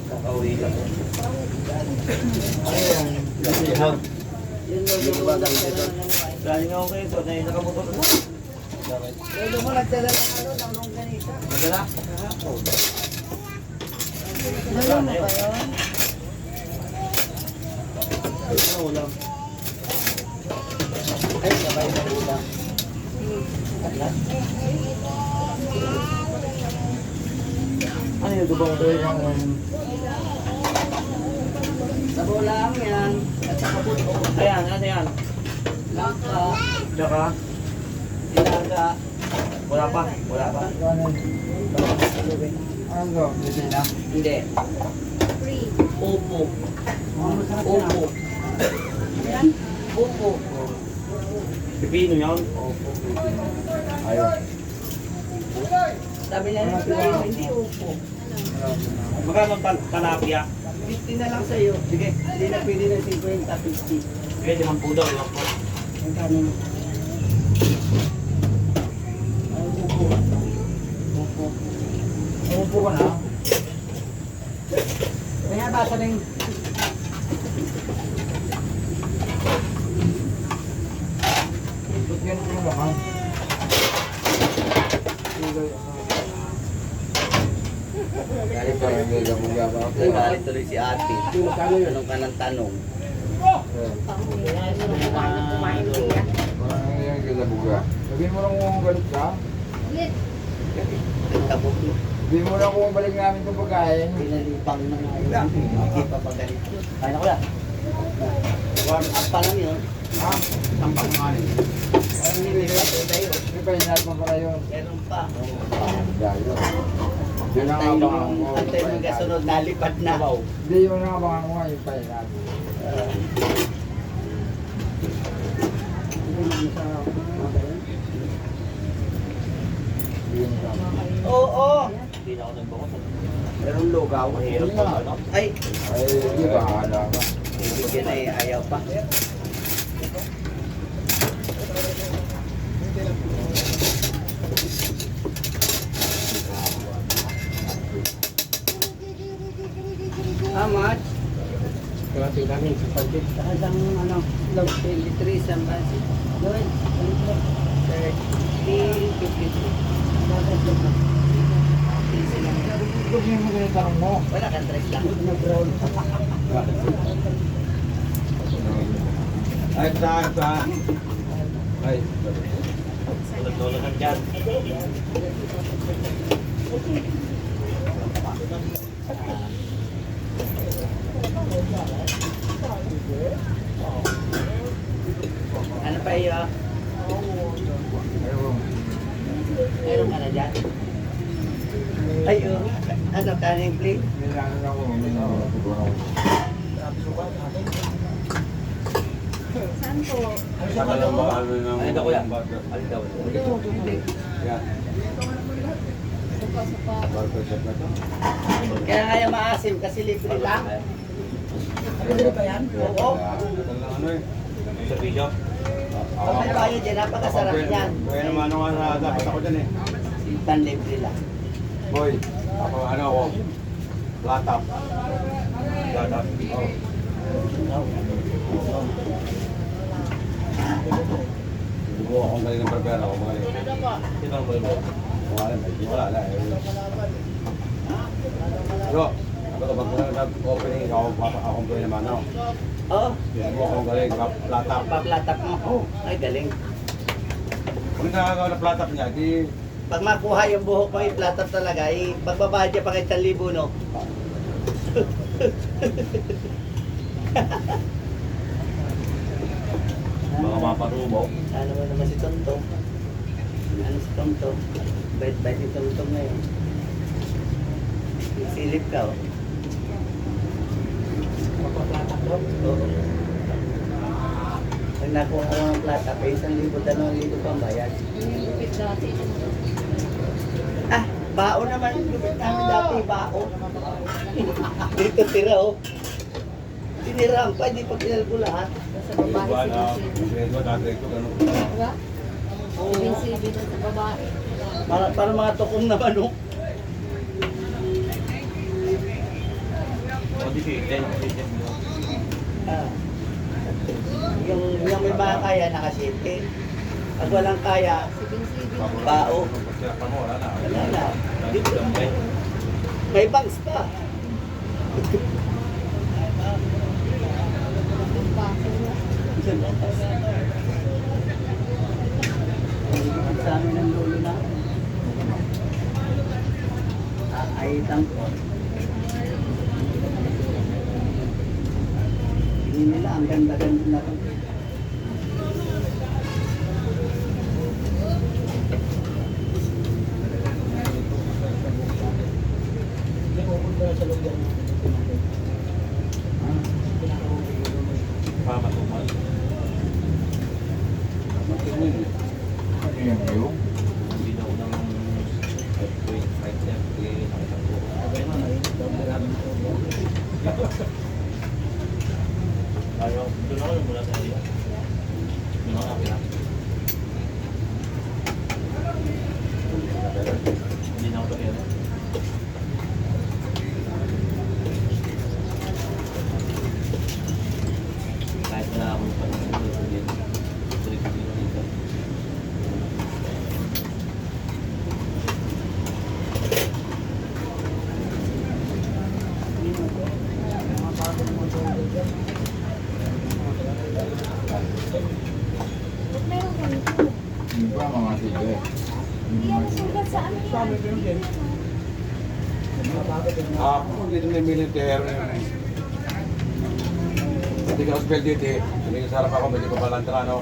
Kakauwi lang. Ano yan? Gasihan. Yun yung Galing ako kayo. So, na yung nakamotor na. Lolo mo nagdala ng ano, ng longganisa. Magdala? Lolo mo ba yun? Ano ulam? Ay, sabay na ulam. Ano yung dubang ito yung... Sabo lang yan. At saka puto. Ayan, ano yan? Langka. Tsaka? Ilaga. Wala pa? Wala pa? Ano to? Gasihan? Hindi. Upo. Upo. Upo. Pipino yan? Ayaw. Sabi niya ng Pilipino, hindi upo. Magkano talapia? 50 na lang sa'yo. Sige. Hindi na pwede ng 50, 50. Pwede man po daw. Iwan po. Ang kanin. Ay, upo. Upo. Umupo ka na? Kaya basa na yung... Ba't ganito yung laman? Galit pa rin yung gumagawa ako. Galit tuloy si ate. Tanong ka ng tanong. Parang yung gilabuga. Sabihin mo lang kung galit ka. Tapos Sabihin mo lang kung balik namin itong pagkain. pinalipang na nga yun. Hindi pa pagalit. Kaya na ko lang. Warm up pa lang yun. Ha? Tampang nga rin. Ang nilipat ko tayo. Hindi pa hinahal mo para yun. Meron pa. Dahil. Yun ang Antay abangan ko. nung antay nung kasunod, nalipad na. Hindi, yun ang abangan ko nga yung pa hinahal. Yun ang Oo. Hindi na ako nagbangon. Merong lugaw. Mahirap pa ano. Ay, ay, di ba, hala ka. bigyan ay ayaw pa. How much? Kalati namin sa pantit. Hanggang ano, 23 sa basi. Doon. 30, 53. Huwag niyo mo ganyan tanong mo. Wala kang dress lang. Ay, sa. Ay, Tulad-tulad ka dyan. Ano pa iyo? ayun. Meron ka na dyan? Ay, ano kaning plate? Nilanan ako. Saan po? Ano daw kuya? Ano daw? Yan. Barbershop na to. Kaya nga yung maasim kasi libre lang. Libre ba yan? Oo. Ano eh. Sa video? Pag may bayad dyan, napakasarap yan. Kaya naman ano nga dapat ako dyan eh. Tan libre lang. Boy, ako ano ako. Latap. Latap. Hindi mo akong galing ng barbero ako magaling. Di ba mo? Wala na. Bro, ako pag nag-opening ako, akong boy naman ako. Oo. Hindi mo akong galing. Latap. Paglatap mo. Ay, galing. Kung nakagawa na platap niya, di... Pag makuha yung buhok mo, i-platap talaga, magbabayad ka pa kahit 1,000, no? Mga maparubaw. Ano mo naman si Tontong? Ano si Tontong? Bait-bait ni Tontong ngayon. Silip ka, oh. Magpaplatap daw? Oo. Pag nakuha ko ng platap, 1,000, 2,000 pang bayad. Lupit dati. Ah, bao naman yung lupit namin dati, bao. Dito tira, oh. Tinirang pa, hindi pa kinalbo lahat. Sa babae si Diba? Oo. Invincible doon sa babae. Para mga tukong naman, oh. Ah. Yung may mga kaya nakasiti. Pag walang kaya, Sibing-sibing. bao. Pagkirapan mo, wala na. Wala na. May bangs pa. Ang baso na. Sa amin ng lolo na. Ay, tampo. Tingin nila, ang ganda-ganda na ito. Pamatumal. Matumal eh. Yan yun. Hindi na unang earthquake, right there, nakita ko. Ayaw, doon ako yung mula sa area. Doon ako nakita. Hindi na ako area. Kahit na ako pa ng dito. Tuloy ko dito. Meron ka nito. Yung pa mga sige. Hindi yan sugat sa ano yan. Ako dito may military yun eh. Hindi ka hospital dito eh. Tumingin sa harap ako, medyo kabalantra no.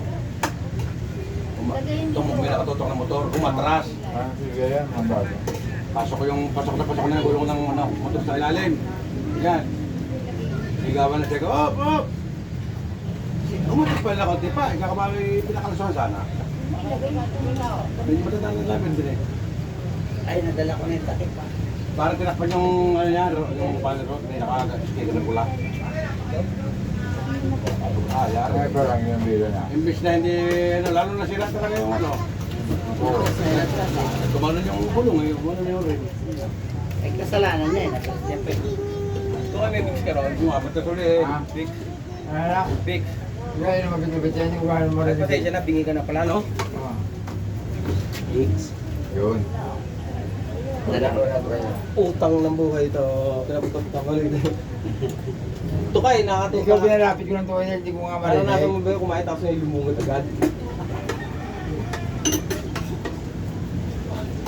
May nakatutok ng motor, umatras. Ah, sige yan. Ang bago. Pasok na yung gulong ng motor sa ilalim. Yan. Sigawan na siya, op, op! Umatras pala ako, di pa. Ikaw ka ba may pinakalusuhan sana? Medyo matatang ng laban din eh. Ay, nadala ko na yung takip pa. Parang tinakpan yung ano niya, yung panel road, may nakasticker na pula. Ah, yari. Ay, parang yung bilo na. Imbis na hindi, ano, lalo na sila talaga yung ano. Oo. Tumalon yung gulong eh, tumalon yung rin. Ay, kasalanan niya eh. Siyempre. Ito kami mix ka ron. Umabot na tuloy eh. Ah. Fix. Ano? Fix. Gaya na mabit-bit yan yung gawin mo rin. Pasensya na, bingi ka na pala, no? Ah. Hicks. Yun. Nadala ko na ito. Utang ng buhay ito. Pinaputok ko rin. Ito kayo, Ikaw nakatutok ka. pinalapit ko ng tuwa niya, hindi ko nga Parang nasa marinig. mo ba yung kumain tapos na lumungod agad.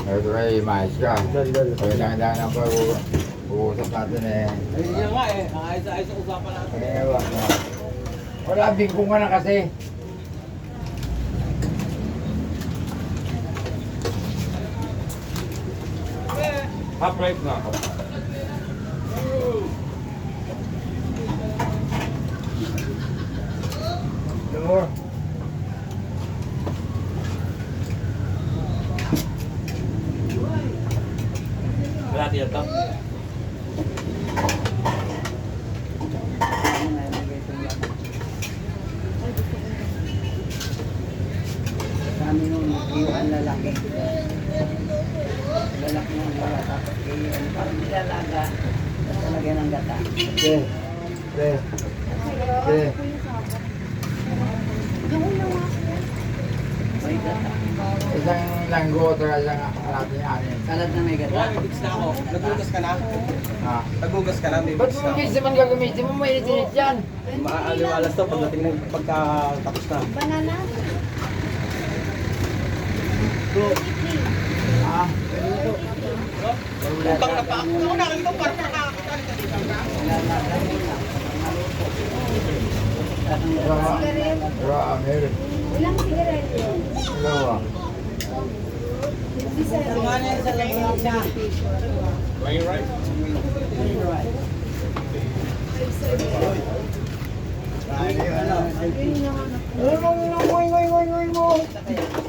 Ito kayo, mais ka. Dal-dal. Kaya lang ang pag-uusap natin eh. Ayun yan nga eh. Ang ayos-ayos ang usapan natin. Ewan mo. Wala, bingkong ka na kasi. Half right na ako. Lumor. Wala tiyan to. Kami nung nag-iwan lalaki. Lalaki ng wala. Tapos parang nilalaga. Tapos talagyan ng gata. Okay. Okay. Okay. Yung una nga. May gata. Isang langgo at isang ating anin. Salad na may gata. Wala, may bits na ako. Nagugas ka na? Ha? Nagugas ka na, may Ba't bits mo na. guys naman gagamitin mo? Mainit-init yan. Maaliwalas to pagdating ng pagkatapos na. Banana. Ha? Utang na pa ako. Ako nakakita ko parang nakakita. Sigarilyo. Ramir. Ilang sigarilyo? Dalawa. Isa. Sa lagyan siya. Right, right. Yun yung ano. Ano bang ngoy mo?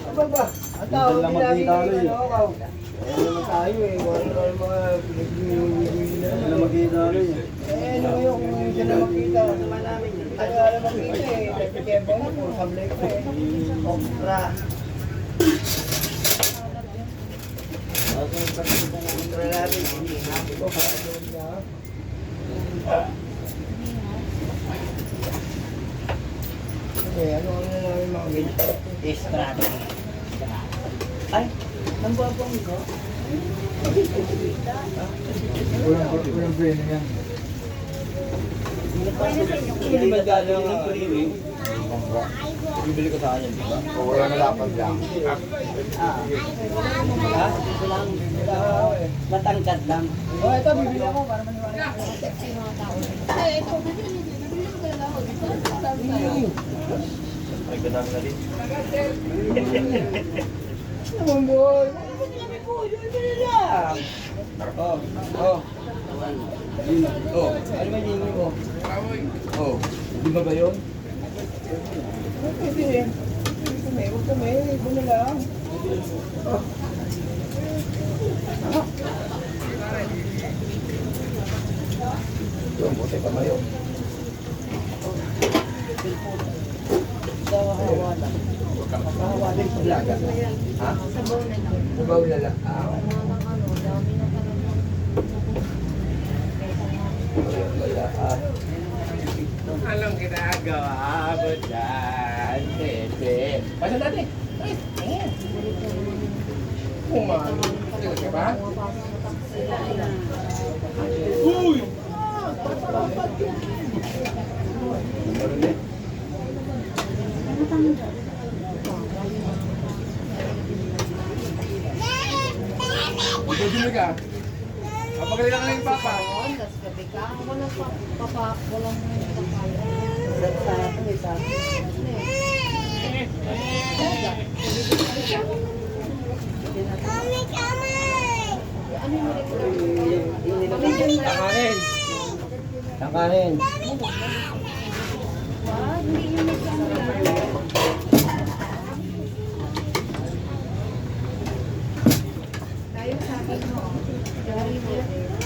Aba ba? Ang tao, ginagin ano. Ano tayo eh. Wala na mga pinag-iwi na. Wala makita rin eh. Ano yung kung hindi na makita? Naman namin yun. Ano alam makita eh? Kaya ba na puro sablay ko eh. Okra. Okra namin. Hindi. Okay, ano na namin mga ganyan? Strawberry. Ay, nambabang ko. Walang preno yan. Hindi magkano ang freeway. Bibili ko sa kanya, di ba? Wala na lapad lang. Ha? Ito lang. Matangkad lang. Oh, ito, bibili ako para maniwala ko. Ay, kadami na rin. Naman boy. Bibili lang. Oh, oh. Oh, ano ba hinihingi mo? Oh, di ba yun? Pwede. Huwag kami. Ibo na lang. Oh. Yung buti pa mayo. Hawa lang. Hawa din sa laga. Ha? Sabaw na lang. Sabaw na lang. Dami na talaga. Wala. Anong ginagawa mo dyan, Pepe? Pasa natin. Kumain. Ka ba? Uy! Dudumi ka. Kapagaling ka ng papa. Tapos gabi ka. Walang papa. Walang papaya. Sa akin, sa akin. Ano yung Tangkanin. Tangkanin. hindi yung nagkano. Tayo sa akin mo. Dari mo.